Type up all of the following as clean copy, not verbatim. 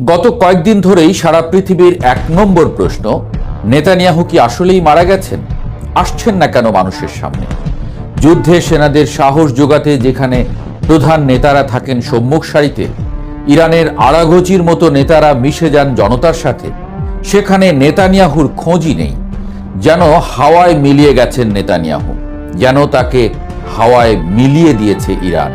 গত কয়েকদিন ধরেই সারা পৃথিবীর এক নম্বর প্রশ্ন, নেতানিয়াহু কি আসলেই মারা গেছেন? আসছেন না কেন মানুষের সামনে? যুদ্ধে সেনাদের সাহস যোগাতে যেখানে প্রধান নেতারা থাকেন সম্মুখ সারিতে, ইরানের আরাঘচির মতো নেতারা মিশে যান জনতার সাথে, সেখানে নেতানিয়াহুর খোঁজই নেই। যেন হাওয়ায় মিলিয়ে গেছেন নেতানিয়াহু, যেন তাকে হাওয়ায় মিলিয়ে দিয়েছে ইরান।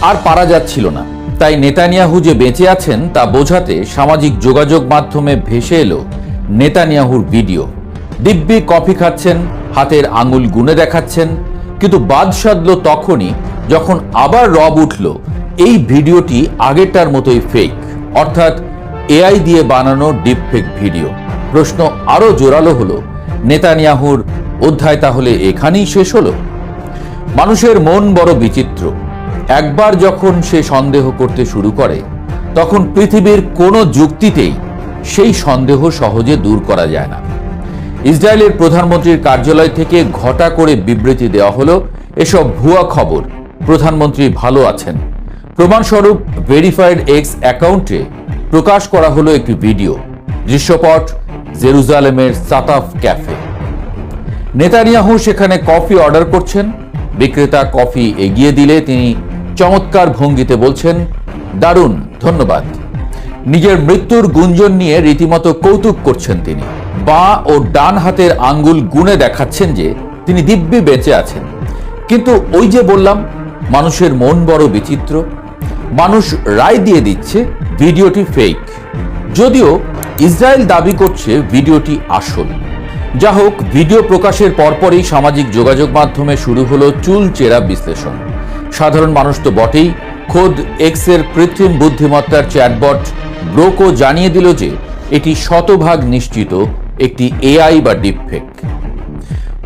আর পারা যাচ্ছিল না। তাই নেতানিয়াহু যে বেঁচে আছেন তা বোঝাতে সামাজিক যোগাযোগ মাধ্যমে ভেসে এলো নেতানিয়াহুর ভিডিও। দিব্যি কফি খাচ্ছেন, হাতের আঙুল গুনে দেখাচ্ছেন। কিন্তু বাদ সাধল তখনই যখন আবার রব উঠল এই ভিডিওটি আগেরটার মতোই ফেক, অর্থাৎ এআই দিয়ে বানানো ডিপফেক ভিডিও। প্রশ্ন আরো জোরালো হলো, নেতানিয়াহুর অধ্যায় তাহলে এখানেই শেষ হলো? মানুষের মন বড় বিচিত্র। একবার যখন সে সন্দেহ করতে শুরু করে, তখন পৃথিবীর কোনো যুক্তিতেই সেই সন্দেহ সহজে দূর করা যায় না। ইসরায়েলের প্রধানমন্ত্রীর কার্যালয় থেকে ঘটা করে বিবৃতি দেওয়া হলো, এসব ভুয়া খবর, প্রধানমন্ত্রী ভালো আছেন। প্রমাণস্বরূপ ভেরিফাইড এক্স অ্যাকাউন্টে প্রকাশ করা হলো একটি ভিডিও, দৃশ্যপট জেরুজালেমের সাতাফ ক্যাফে। নেতানিয়াহু সেখানে কফি অর্ডার করছেন। বিক্রেতা কফি এগিয়ে দিলে তিনি চমৎকার ভঙ্গিতে বলছেন, দারুণ, ধন্যবাদ। নিজের মৃত্যুর গুঞ্জন নিয়ে রীতিমতো কৌতুক করছেন তিনি। বাঁ ও ডান হাতের আঙ্গুল গুনে দেখাচ্ছেন যে তিনি দিব্যি বেঁচে আছেন। কিন্তু ওই যে বললাম, মানুষের মন বড় বিচিত্র। মানুষ রায় দিয়ে দিচ্ছে ভিডিওটি ফেক, যদিও ইসরায়েল দাবি করছে ভিডিওটি আসল। যা হোক, ভিডিও প্রকাশের পরপরই সামাজিক যোগাযোগ মাধ্যমে শুরু হলো চুলচেরা বিশ্লেষণ। সাধারণ মানুষ তো বটেই, খোদ এক্সের কৃত্রিম বুদ্ধিমত্তার চ্যাটবট ব্রোকো জানিয়ে দিল যে এটি শতভাগ নিশ্চিত একটি এআই বা ডিপফেক।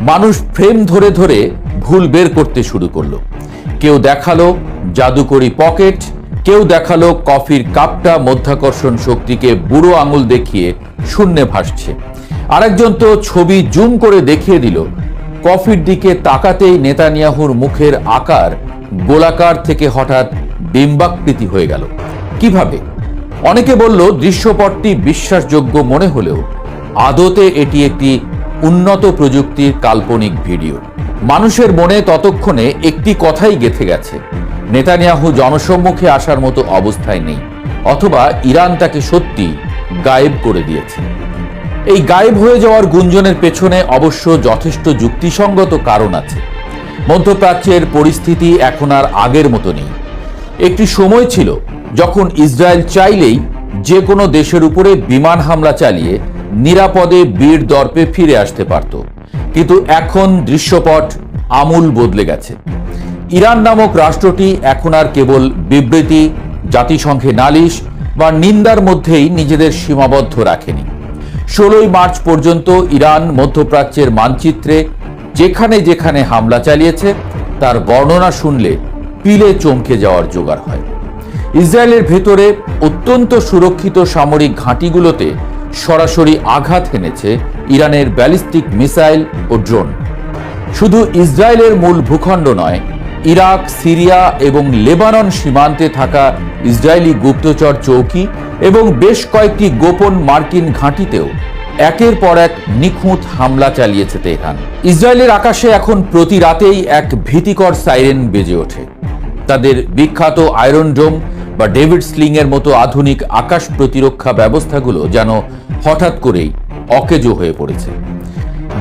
মানুষ ফ্রেম ধরে ধরে ভুল বের করতে শুরু করলো। কেউ দেখালো জাদুকরি পকেট, কেউ দেখালো কফির কাপটা মধ্যাকর্ষণ শক্তিকে বুড়ো আঙুল দেখিয়ে শূন্যে ভাসছে। আরেকজন তো ছবি জুম করে দেখিয়ে দিল কফির দিকে তাকাতেই নেতানিয়াহুর মুখের আকার গোলাকার থেকে হঠাৎ ডিম্বাকৃতি হয়ে গেল। কিভাবে? অনেকে বলল দৃশ্যপটটি বিশ্বাসযোগ্য মনে হলেও আদতে এটি একটি উন্নত প্রযুক্তির কাল্পনিক ভিডিও। মানুষের মনে ততক্ষণে একটি কথাই গেঁথে গেছে, নেতানিয়াহু জনসম্মুখে আসার মতো অবস্থায় নেই, অথবা ইরান তাকে সত্যি গায়েব করে দিয়েছে। এই গায়েব হয়ে যাওয়ার গুঞ্জনের পেছনে অবশ্য যথেষ্ট যুক্তিসঙ্গত কারণ আছে। মধ্যপ্রাচ্যের পরিস্থিতি এখন আর আগের মতো নেই। একটি সময় ছিল যখন ইসরায়েল চাইলেই যে কোনো দেশের উপরে বিমান হামলা চালিয়ে নিরাপদে বীর দর্পে ফিরে আসতে পারত। কিন্তু এখন দৃশ্যপট আমূল বদলে গেছে। ইরান নামক রাষ্ট্রটি এখন আর কেবল বিবৃতি, জাতিসংঘে নালিশ বা নিন্দার মধ্যেই নিজেদের সীমাবদ্ধ রাখেনি। 16 মার্চ পর্যন্ত ইরান মধ্যপ্রাচ্যের মানচিত্রে যেখানে যেখানে হামলা চালিয়েছে তার বর্ণনা শুনলে পিলে চমকে যাওয়ার জোগাড় হয়। ইসরায়েলের ভেতরে অত্যন্ত সুরক্ষিত সামরিক ঘাঁটিগুলোতে সরাসরি আঘাত হেনেছে ইরানের ব্যালিস্টিক মিসাইল ও ড্রোন। শুধু ইসরায়েলের মূল ভূখণ্ড নয়, ইরাক, সিরিয়া এবং লেবানন সীমান্তে থাকা ইসরায়েলি গুপ্তচর চৌকি এবং বেশ কয়েকটি গোপন মার্কিন ঘাঁটিতেও একের পর এক নিখুঁত হামলা চালিয়েছে তেহরান। ইসরায়েলের আকাশে এখন প্রতি রাতেই এক ভীতিকর সাইরেন বেজে ওঠে। তাদের বিখ্যাত আয়রন ডোম বা ডেভিড স্লিং এর মতো আধুনিক আকাশ প্রতিরক্ষা ব্যবস্থাগুলো যেন হঠাৎ করেই অকেজো হয়ে পড়েছে।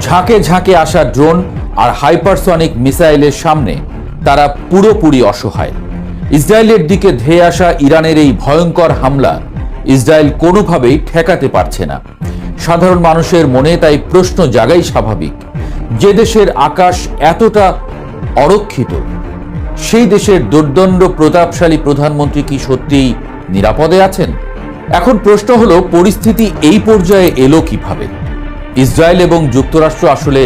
ঝাঁকে ঝাঁকে আসা ড্রোন আর হাইপারসনিক মিসাইলের সামনে তারা পুরোপুরি অসহায়। ইসরায়েলের দিকে ধেয়ে আসা ইরানের এই ভয়ঙ্কর হামলা ইসরায়েল কোনোভাবেই ঠেকাতে পারছে না। সাধারণ মানুষের মনে তাই প্রশ্ন জাগাই স্বাভাবিক, যে দেশের আকাশ এতটা অরক্ষিত, সেই দেশের দুর্দণ্ড প্রতাপশালী প্রধানমন্ত্রী কি সত্যিই নিরাপদে আছেন? এখন প্রশ্ন হলো, পরিস্থিতি এই পর্যায়ে এলো কিভাবে? ইসরায়েল এবং যুক্তরাষ্ট্র আসলে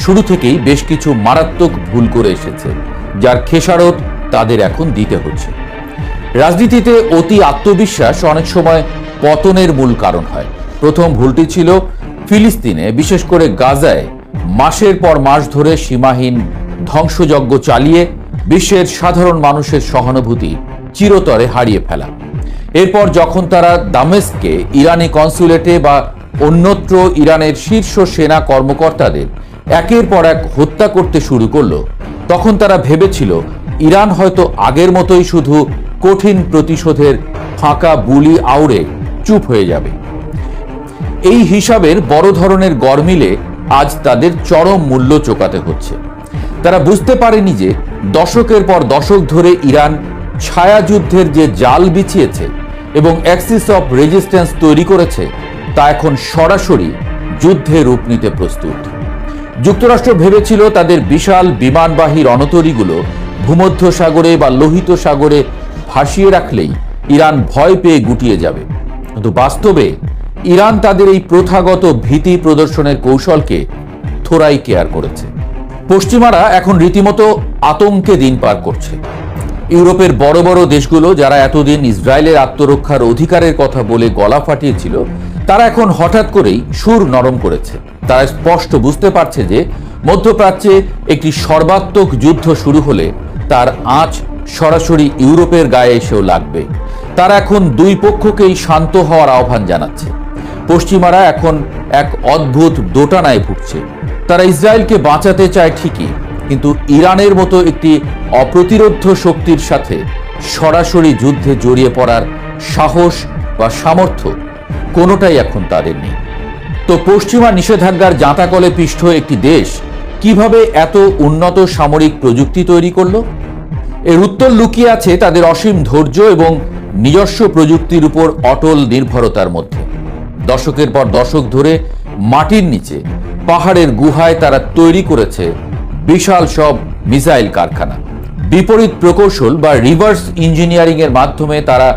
শুরু থেকেই বেশ কিছু মারাত্মক ভুল করে এসেছে, যার খেসারত তাদের এখন দিতে হচ্ছে। রাজনীতিতে অতি আত্মবিশ্বাস অনেক সময় পতনের মূল কারণ হয়। প্রথম ভুলটি ছিল ফিলিস্তিনে, বিশেষ করে গাজায় মাসের পর মাস ধরে সীমাহীন ধ্বংসযজ্ঞ চালিয়ে বিশ্বের সাধারণ মানুষের সহানুভূতি চিরতরে হারিয়ে ফেলা। এরপর যখন তারা দামেস্কে ইরানি কনসুলেটে বা অন্যত্র ইরানের শীর্ষ সেনা কর্মকর্তাদের একের পর এক হত্যা করতে শুরু করলো, তখন তারা ভেবেছিল ইরান হয়তো আগের মতোই শুধু কঠিন প্রতিশোধের ফাঁকা বুলি আউড়ে চুপ হয়ে যাবে। এই হিসাবের বড় ধরনের গরমিলে আজ তাদের চরম মূল্য চোকাতে হচ্ছে। তারা বুঝতে পারেনি যে দশকের পর দশক ধরে ইরান ছায়াযুদ্ধের যে জাল বিছিয়েছে এবং অ্যাক্সিস অফ রেজিস্ট্যান্স তৈরি করেছে, তা এখন সরাসরি যুদ্ধে রূপ নিতে প্রস্তুত। যুক্তরাষ্ট্র ভেবেছিল তাদের বিশাল বিমানবাহী রণতরীগুলো ভূমধ্য সাগরে বা লোহিত সাগরে ভাসিয়ে রাখলেই ইরান ভয় পেয়ে গুটিয়ে যাবে, কিন্তু বাস্তবে ইরান তাদের এই প্রথাগত ভীতি প্রদর্শনের কৌশলকে থোড়াই কেয়ার করেছে। পশ্চিমারা এখন রীতিমতো আতঙ্কে দিন পার করছে। ইউরোপের বড় বড় দেশগুলো যারা এতদিন ইসরায়েলের আত্মরক্ষার অধিকারের কথা বলে গলা ফাটিয়েছিল, তারা এখন হঠাৎ করেই সুর নরম করেছে। তারা স্পষ্ট বুঝতে পারছে যে মধ্যপ্রাচ্যে একটি সর্বাত্মক যুদ্ধ শুরু হলে তার আঁচ সরাসরি ইউরোপের গায়ে এসেও লাগবে। তারা এখন দুই পক্ষকেই শান্ত হওয়ার আহ্বান জানাচ্ছে। পশ্চিমারা এখন এক অদ্ভুত দোটানায় ভুগছে। তারা ইসরায়েলকে বাঁচাতে চায় ঠিকই, কিন্তু ইরানের মতো একটি অপ্রতিরোধ্য শক্তির সাথে সরাসরি যুদ্ধে জড়িয়ে পড়ার সাহস বা সামর্থ্য কোনোটাই এখন তাদের নেই। তো পশ্চিমা নিষেধাজ্ঞার জাঁতাকলে পিষ্ট একটি দেশ কিভাবে এত উন্নত সামরিক প্রযুক্তি তৈরি করলো? এর উত্তর লুকিয়ে আছে তাদের অসীম ধৈর্য এবং নিজস্ব প্রযুক্তির উপর অটল নির্ভরতার মধ্যে। দশকের পর দশক ধরে মাটির নিচে পাহাড়ের গুহায় তারা তৈরি করেছে বিশাল সব মিসাইল কারখানা। বিপরীত প্রকৌশল বা রিভার্স ইঞ্জিনিয়ারিং এর মাধ্যমে তারা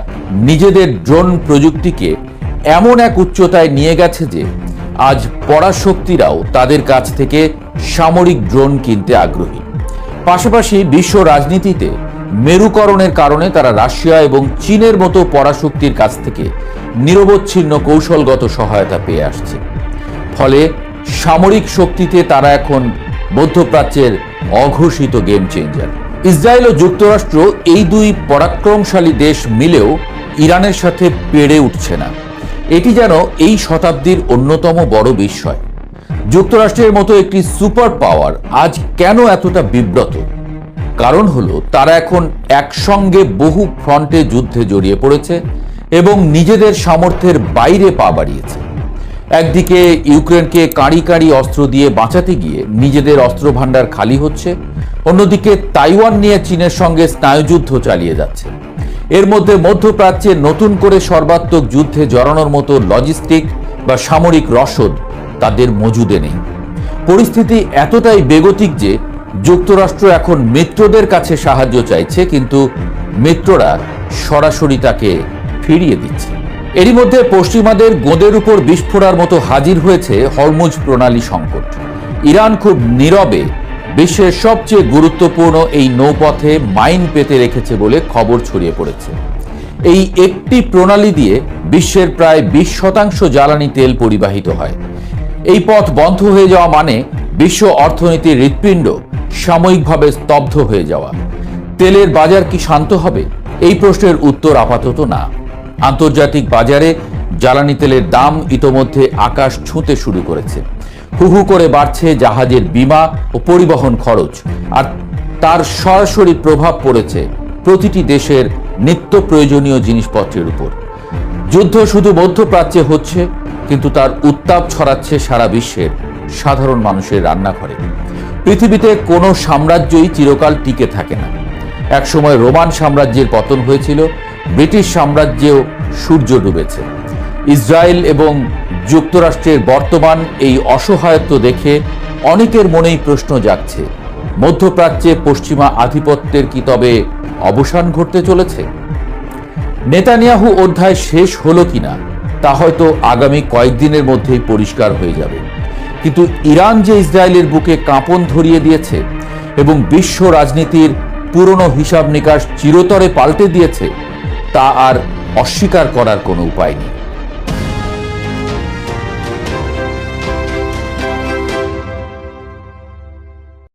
নিজেদের ড্রোন প্রযুক্তিকে এমন এক উচ্চতায় নিয়ে গেছে যে আজ পরাশক্তিরাও তাদের কাছ থেকে সামরিক ড্রোন কিনতে আগ্রহী। পাশাপাশি বিশ্ব রাজনীতিতে মেরুকরণের কারণে তারা রাশিয়া এবং চীনের মতো পরাশক্তির কাছ থেকে নিরবচ্ছিন্ন কৌশলগত সহায়তা পেয়ে আসছে। ফলে সামরিক শক্তিতে তারা এখন মধ্যপ্রাচ্যের অঘোষিত গেম চেঞ্জার। ইসরায়েল ও যুক্তরাষ্ট্র এই দুই পরাক্রমশালী দেশ মিলেও ইরানের সাথে পেরে উঠছে না। এটি যেন এই শতাব্দীর অন্যতম বড় বিস্ময়। যুক্তরাষ্ট্রের মতো একটি সুপার পাওয়ার আজ কেন এতটা বিব্রত? কারণ হলো তারা এখন একসঙ্গে বহু ফ্রন্টে যুদ্ধে জড়িয়ে পড়েছে এবং নিজেদের সামর্থ্যের বাইরে পা বাড়িয়েছে। একদিকে ইউক্রেনকে কাঁড়ি কাঁড়ি অস্ত্র দিয়ে বাঁচাতে গিয়ে নিজেদের অস্ত্র ভাণ্ডার খালি হচ্ছে, অন্যদিকে তাইওয়ান নিয়ে চীনের সঙ্গে স্নায়ুযুদ্ধ চালিয়ে যাচ্ছে। এর মধ্যে মধ্যপ্রাচ্যে নতুন করে সর্বাত্মক যুদ্ধে জড়ানোর মতো লজিস্টিক বা সামরিক রসদ তাদের মজুদে নেই। পরিস্থিতি এতটাই বেগতিক যে যুক্তরাষ্ট্র এখন মিত্রদের কাছে সাহায্য চাইছে, কিন্তু মিত্ররা সরাসরি তাকে ফিরিয়ে দিচ্ছে। এরই মধ্যে পশ্চিমাদের গোঁদের উপর বিস্ফোরার মতো হাজির হয়েছে হরমুজ প্রণালী সংকট। ইরান খুব নীরবে বিশ্বের সবচেয়ে গুরুত্বপূর্ণ এই নৌপথে মাইন পেতে রেখেছে বলে খবর ছড়িয়ে পড়েছে। এই একটি প্রণালী দিয়ে বিশ্বের প্রায় 20% জ্বালানি তেল পরিবাহিত হয়। এই পথ বন্ধ হয়ে যাওয়া মানে বিশ্ব অর্থনীতির হৃৎপিণ্ড সাময়িকভাবে স্তব্ধ হয়ে যাওয়া। তেলের বাজার কি শান্ত হবে? এই প্রশ্নের উত্তর আপাতত না। আন্তর্জাতিক বাজারে জ্বালানি তেলের দাম ইতোমধ্যে আকাশ ছুঁতে শুরু করেছে। হু হু করে বাড়ছে জাহাজের বীমা ও পরিবহন খরচ, আর তার সরাসরি প্রভাব পড়েছে প্রতিটি দেশের নিত্য প্রয়োজনীয় জিনিসপত্রের উপর। যুদ্ধ শুধু মধ্যপ্রাচ্যে হচ্ছে, কিন্তু তার উত্তাপ ছড়াচ্ছে সারা বিশ্বের সাধারণ মানুষের রান্নাঘরে। পৃথিবীতে কোনো সাম্রাজ্যই চিরকাল টিকে থাকে না। একসময় রোমান সাম্রাজ্যের পতন হয়েছিল, ব্রিটিশ সাম্রাজ্যেও সূর্য ডুবেছে। ইসরায়েল এবং যুক্তরাষ্ট্রের বর্তমান এই অসহায়ত্ব দেখে অনেকের মনেই প্রশ্ন জাগছে, মধ্যপ্রাচ্যে পশ্চিমা আধিপত্যের কি তবে অবসান ঘটতে চলেছে? নেতানিয়াহু অধ্যায় শেষ হলো কিনা তা হয়তো আগামী কয়েকদিনের মধ্যেই পরিষ্কার হয়ে যাবে, কিন্তু ইরান যে ইসরায়েলের বুকে কাঁপন ধরিয়ে দিয়েছে এবং বিশ্ব রাজনীতির পুরনো হিসাব নিকাশ চিরতরে পাল্টে দিয়েছে, তা আর অস্বীকার করার কোনো উপায় নেই।